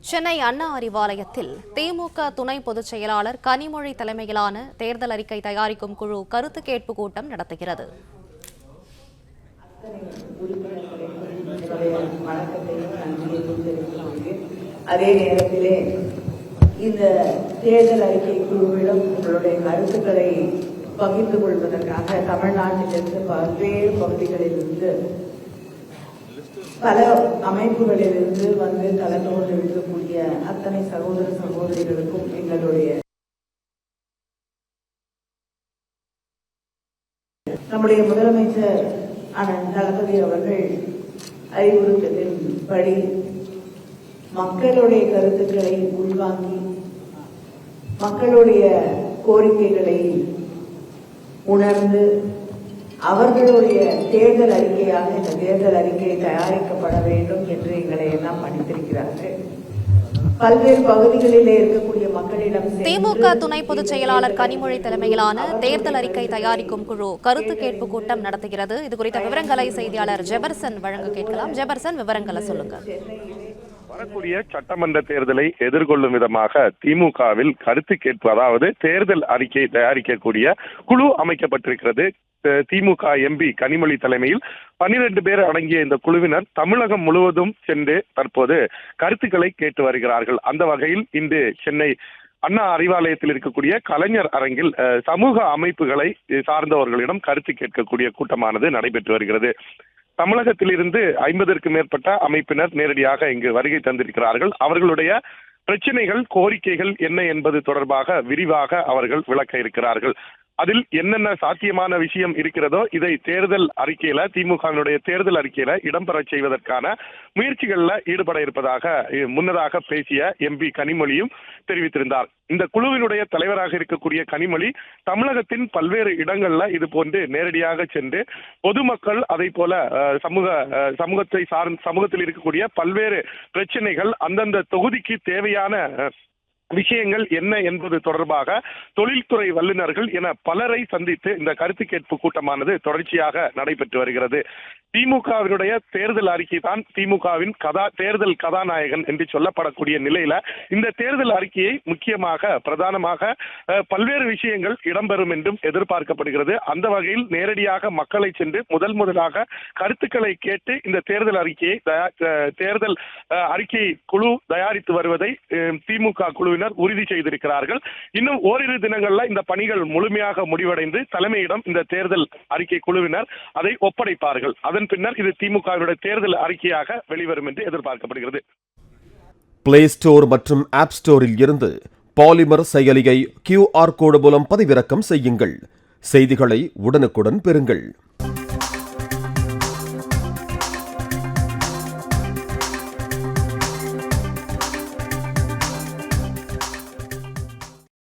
சென்னை அண்ணா அறிவாலயத்தில் திமுக துணை பொதுச் செயலாளர் கனிமொழி தலைமையிலான தேர்தல் அறிக்கை தயாரிக்கும் குழு கருத்து கேட்பு கூட்டம் நடத்துகிறது. அதே நேரத்திலே இந்த தேர்தல் அறிக்கை குழுவிடம் உங்களுடைய கருத்துக்களை பகிர்ந்து கொள்வதற்காக தமிழ்நாட்டிலிருந்து பல்வேறு பகுதிகளிலிருந்து பல அமைப்புகளிலிருந்து வந்து கலந்து கொண்டு இருக்கக்கூடிய அத்தனை சகோதர சகோதரிகளுக்கும் எங்களுடைய நம்முடைய முதலமைச்சர் தளபதி அவர்கள் அறிவுறுத்தலின்படி மக்களுடைய கருத்துக்களை உள்வாங்கி மக்களுடைய கோரிக்கைகளை உணர்ந்து அவர்களுடைய தேர்தல் அறிக்கையாக இந்த தேர்தல் அறிக்கை தயாரிக்கப்பட வேண்டும் என்று எங்களை எல்லாம் பணித்திருக்கிறார்கள். பல்வேறு பகுதிகளிலே இருக்கக்கூடிய மக்களிடம் திமுக துணை பொதுச் செயலாளர் கனிமொழி தலைமையிலான தேர்தல் அறிக்கை தயாரிக்கும் குழு கருத்து கேட்பு கூட்டம் நடத்துகிறது. இது குறித்த விவரங்களை செய்தியாளர் ஜெபர்சன் வழங்க கேட்கலாம். ஜெபர்சன், விவரங்களை சொல்லுங்க. வரக்கூடிய சட்டமன்ற தேர்தலை எதிர்கொள்ளும் விதமாக திமுகவில் கருத்து கேட்பு, அதாவது தேர்தல் அறிக்கை தயாரிக்கக்கூடிய குழு அமைக்கப்பட்டிருக்கிறது. திமுக எம்பி கனிமொழி தலைமையில் 12 பேர் அடங்கிய இந்த குழுவினர் தமிழகம் முழுவதும் சென்று தற்போது கருத்துக்களை கேட்டு வருகிறார்கள். அந்த வகையில் இன்று சென்னை அண்ணா அறிவாலயத்தில் இருக்கக்கூடிய கலைஞர் அரங்கில் சமூக அமைப்புகளை சார்ந்தவர்களிடம் கருத்து கேட்கக்கூடிய கூட்டமானது நடைபெற்று வருகிறது. தமிழகத்திலிருந்து 50க்கும் மேற்பட்ட அமைப்பினர் நேரடியாக இங்கு வருகை தந்திருக்கிறார்கள். அவர்களுடைய பிரச்சனைகள், கோரிக்கைகள் என்ன என்பது தொடர்பாக விரிவாக அவர்கள் விளக்க இருக்கிறார்கள். அதில் என்னென்ன சாத்தியமான விஷயம் இருக்கிறதோ இதை தேர்தல் அறிக்கையில, திமுகவினுடைய தேர்தல் அறிக்கையில இடம்பெற செய்வதற்கான முயற்சிகள்ல ஈடுபட இருப்பதாக முன்னதாக பேசிய எம்பி கனிமொழியும் தெரிவித்திருந்தார். இந்த குழுவினுடைய தலைவராக இருக்கக்கூடிய கனிமொழி தமிழகத்தின் பல்வேறு இடங்கள்ல இது போன்று நேரடியாக சென்று பொதுமக்கள், அதை போல சமூகத்தில் இருக்கக்கூடிய பல்வேறு பிரச்சனைகள், அந்தந்த தொகுதிக்கு தேவையான விஷயங்கள் என்ன என்பது தொடர்பாக தொழில்துறை வல்லுநர்கள் என பலரை சந்தித்து இந்த கருத்து கேட்பு கூட்டமானது தொடர்ச்சியாக நடைபெற்று வருகிறது. திமுகவினுடைய தேர்தல் அறிக்கை தான் திமுகவின் தேர்தல் கதாநாயகன் என்று சொல்லப்படக்கூடிய நிலையில இந்த தேர்தல் அறிக்கையை முக்கியமாக பிரதானமாக பல்வேறு விஷயங்கள் இடம்பெறும் என்றும் எதிர்பார்க்கப்படுகிறது. அந்த வகையில் நேரடியாக மக்களை சென்று முதலாக கருத்துக்களை கேட்டு இந்த தேர்தல் அறிக்கை குழு தயாரித்து வருவதை திமுக குழுவினர் உறுதி செய்திருக்கிறார்கள். இன்னும் ஓரிரு தினங்கள்ல இந்த பணிகள் முழுமையாக முடிவடைந்து தலைமையிடம் இந்த தேர்தல் அறிக்கை குழுவினர் அதை ஒப்படைப்பார்கள். அதன் பின்னர் இது திமுகவினுடைய தேர்தல் அறிக்கையாக வெளிவரும் என்று எதிர்பார்க்கப்படுகிறது. பிளே ஸ்டோர் மற்றும் ஆப் ஸ்டோரில் இருந்து பாலிமர் செயலியை QR கோடு மூலம் பதிவிறக்கம் செய்யுங்கள். செய்திகளை உடனுக்குடன் பெறுங்கள்.